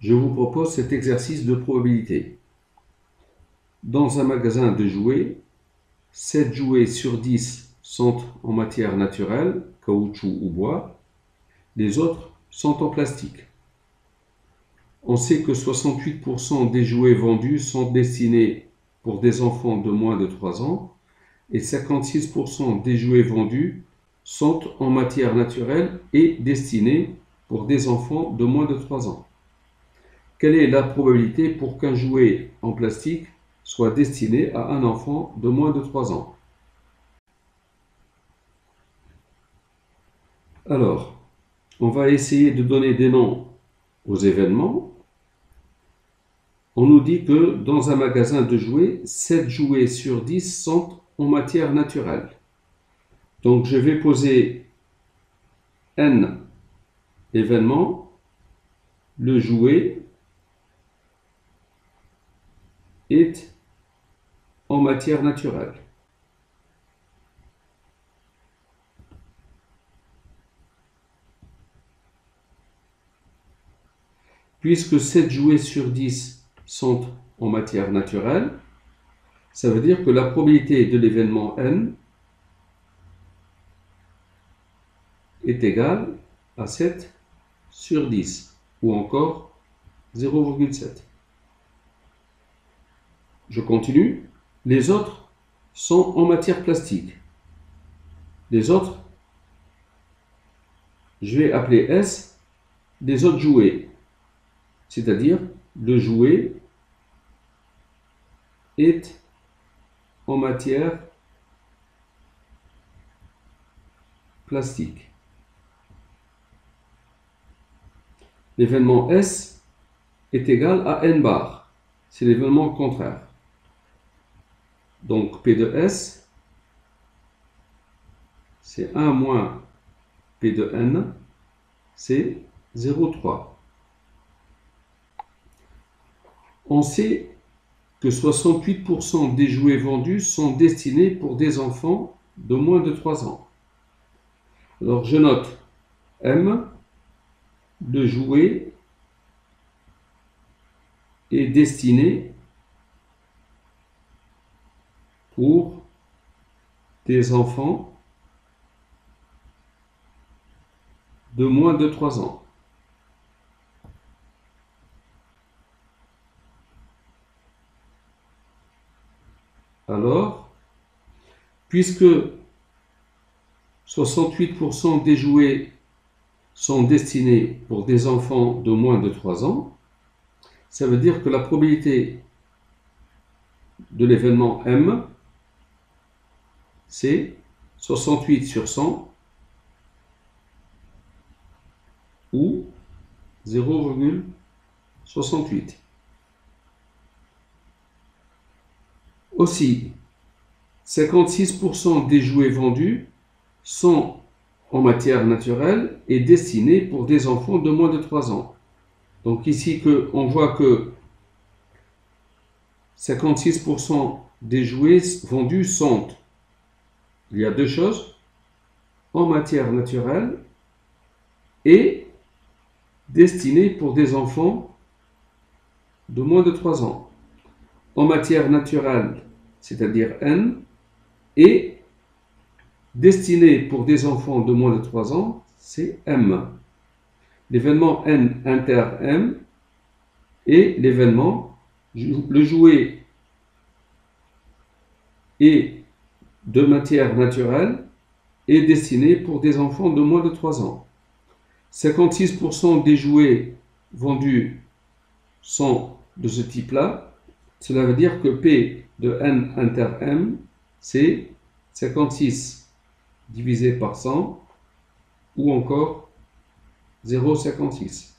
je vous propose cet exercice de probabilité. Dans un magasin de jouets, 7 jouets sur 10 sont en matière naturelle, caoutchouc ou bois. Les autres sont en plastique. On sait que 68% des jouets vendus sont destinés pour des enfants de moins de 3 ans et 56% des jouets vendus sont en matière naturelle et destinés pour des enfants de moins de 3 ans. Quelle est la probabilité pour qu'un jouet en plastique soit destiné à un enfant de moins de 3 ans? Alors, on va essayer de donner des noms aux événements. On nous dit que dans un magasin de jouets, 7 jouets sur 10 sont en matière naturelle. Donc je vais poser N événements, le jouet est en matière naturelle. Puisque 7 jouets sur 10 sont en matière naturelle, ça veut dire que la probabilité de l'événement N est égale à 7 sur 10, ou encore 0,7. Je continue. Les autres sont en matière plastique. Les autres, je vais appeler S des autres jouets, c'est-à-dire le jouet est en matière plastique. L'événement S est égal à N bar. C'est l'événement contraire. Donc P de S, c'est 1 moins P de N, c'est 0,3. On sait que 68% des jouets vendus sont destinés pour des enfants de moins de 3 ans. Alors je note M, le jouet est destiné pour des enfants de moins de 3 ans. Alors, puisque 68% des jouets sont destinés pour des enfants de moins de 3 ans, ça veut dire que la probabilité de l'événement M, c'est 68 sur 100 ou 0,68. Aussi, 56% des jouets vendus sont en matière naturelle et destinés pour des enfants de moins de 3 ans. Donc ici, on voit que 56% des jouets vendus sont, il y a deux choses, en matière naturelle et destinés pour des enfants de moins de 3 ans. En matière naturelle, c'est-à-dire N, et destiné pour des enfants de moins de 3 ans, c'est M. L'événement N inter M et l'événement, le jouet est de matière naturelle et destiné pour des enfants de moins de 3 ans. 56% des jouets vendus sont de ce type-là. Cela veut dire que P de N inter M, c'est 56 divisé par 100 ou encore 0,56.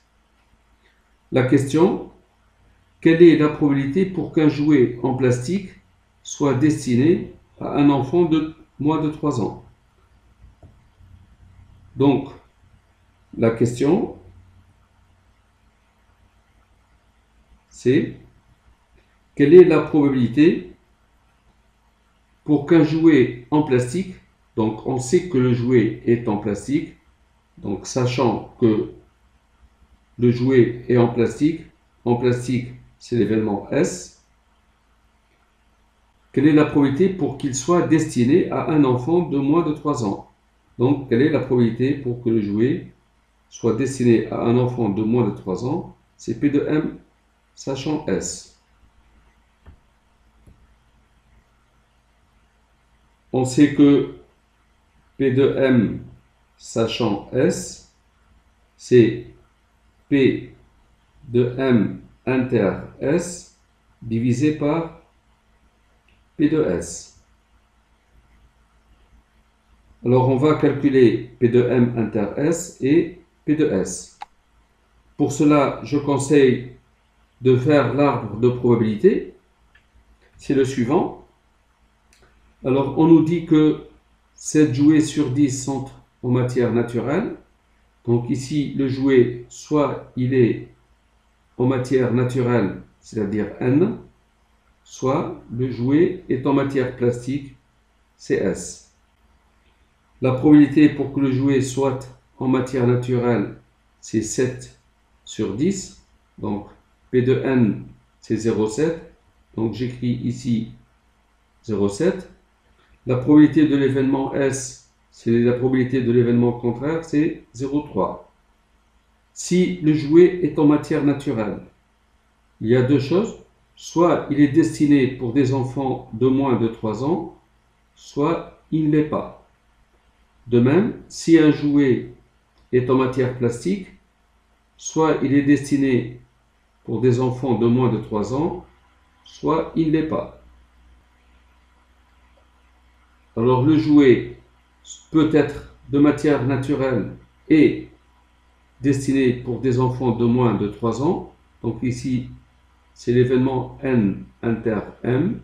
La question, quelle est la probabilité pour qu'un jouet en plastique soit destiné à un enfant de moins de 3 ans? Donc, la question, c'est quelle est la probabilité pour qu'un jouet en plastique, donc on sait que le jouet est en plastique, donc sachant que le jouet est en plastique, en plastique, c'est l'événement S. Quelle est la probabilité pour qu'il soit destiné à un enfant de moins de 3 ans? Donc, quelle est la probabilité pour que le jouet soit destiné à un enfant de moins de 3 ans? C'est P de M sachant S. On sait que P de M sachant S, c'est P de M inter S divisé par P de S. Alors on va calculer P de M inter S et P de S. Pour cela, je conseille de faire l'arbre de probabilité. C'est le suivant. Alors on nous dit que 7 jouets sur 10 sont en matière naturelle. Donc ici, le jouet, soit il est en matière naturelle, c'est-à-dire N, soit le jouet est en matière plastique, c'est S. La probabilité pour que le jouet soit en matière naturelle, c'est 7 sur 10. Donc P de N, c'est 0,7. Donc j'écris ici 0,7. La probabilité de l'événement S, c'est la probabilité de l'événement contraire, c'est 0,3. Si le jouet est en matière naturelle, il y a deux choses. Soit il est destiné pour des enfants de moins de 3 ans, soit il ne l'est pas. De même, si un jouet est en matière plastique, soit il est destiné pour des enfants de moins de 3 ans, soit il ne l'est pas. Alors le jouet peut être de matière naturelle et destiné pour des enfants de moins de 3 ans. Donc ici, c'est l'événement N inter M.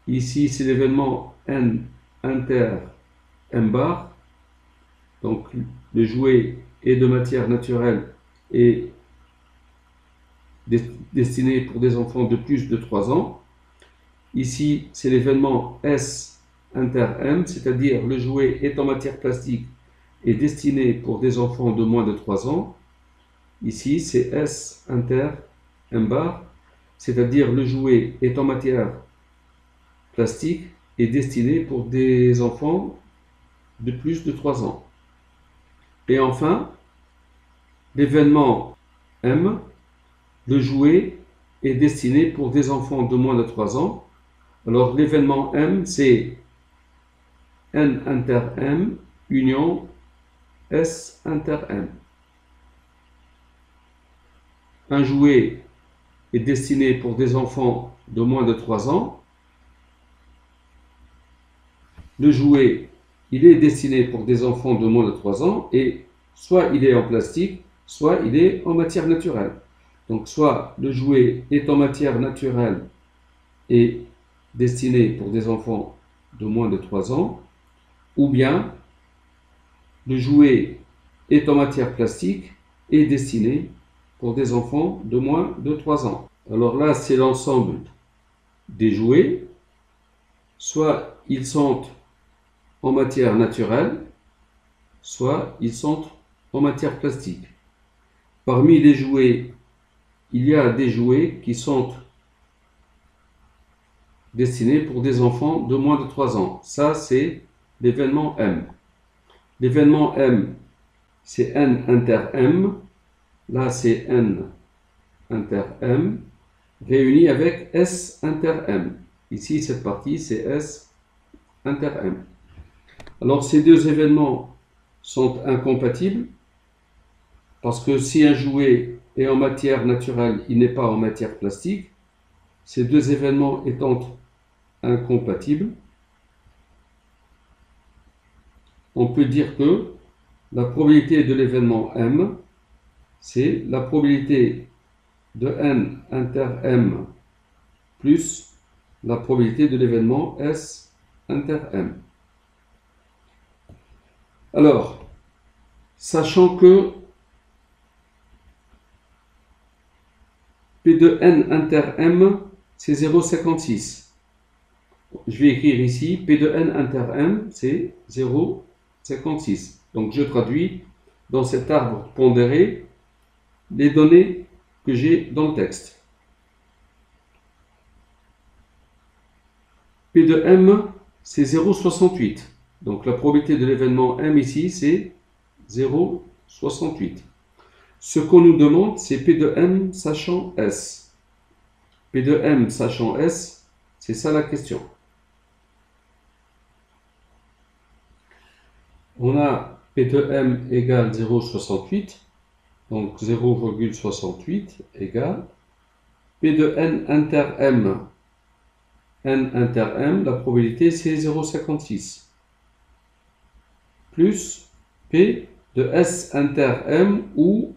Ici, c'est l'événement N inter M bar. Donc le jouet est de matière naturelle et destiné pour des enfants de plus de 3 ans. Ici, c'est l'événement S inter M, c'est-à-dire le jouet est en matière plastique et destiné pour des enfants de moins de 3 ans. Ici, c'est S inter M bar, c'est-à-dire le jouet est en matière plastique et destiné pour des enfants de plus de 3 ans. Et enfin, l'événement M, le jouet est destiné pour des enfants de moins de 3 ans. Alors l'événement M, c'est N inter M union S inter M. Un jouet est destiné pour des enfants de moins de 3 ans. Le jouet, il est destiné pour des enfants de moins de 3 ans et soit il est en plastique, soit il est en matière naturelle. Donc soit le jouet est en matière naturelle et destiné pour des enfants de moins de 3 ans, ou bien le jouet est en matière plastique et destiné pour des enfants de moins de 3 ans. Alors là, c'est l'ensemble des jouets. Soit ils sont en matière naturelle, soit ils sont en matière plastique. Parmi les jouets, il y a des jouets qui sont destinés pour des enfants de moins de 3 ans. Ça, c'est l'événement M. L'événement M, c'est N inter M. Là, c'est N inter M, réuni avec S inter M. Ici, cette partie, c'est S inter M. Alors, ces deux événements sont incompatibles, parce que si un jouet est en matière naturelle, il n'est pas en matière plastique. Ces deux événements étant incompatibles, on peut dire que la probabilité de l'événement M, c'est la probabilité de N inter M plus la probabilité de l'événement S inter M. Alors, sachant que P de N inter M, c'est 0,56. Je vais écrire ici, P de N inter M, c'est 0,56. Donc je traduis dans cet arbre pondéré les données que j'ai dans le texte. P de M, c'est 0,68. Donc la probabilité de l'événement M ici, c'est 0,68. Ce qu'on nous demande, c'est P de M sachant S. P de M sachant S, c'est ça la question. On a P de M égale 0,68. Donc 0,68 égale P de N inter M. N inter M, la probabilité c'est 0,56. Plus P de S inter M ou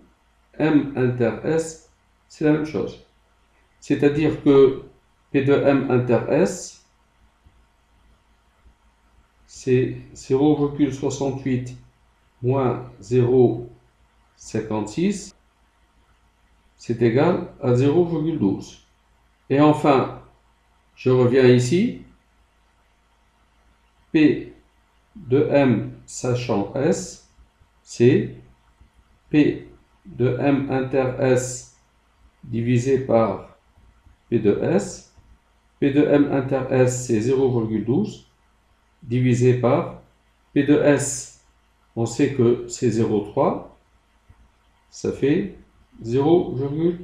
M inter S, c'est la même chose. C'est-à-dire que P de M inter S, c'est 0,68 moins 0,56, c'est égal à 0,12. Et enfin, je reviens ici, P de M sachant S, c'est P de M inter S divisé par P de S. P de M inter S, c'est 0,12 divisé par P de S. On sait que c'est 0,3, ça fait 0,4.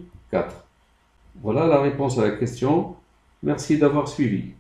Voilà la réponse à la question. Merci d'avoir suivi.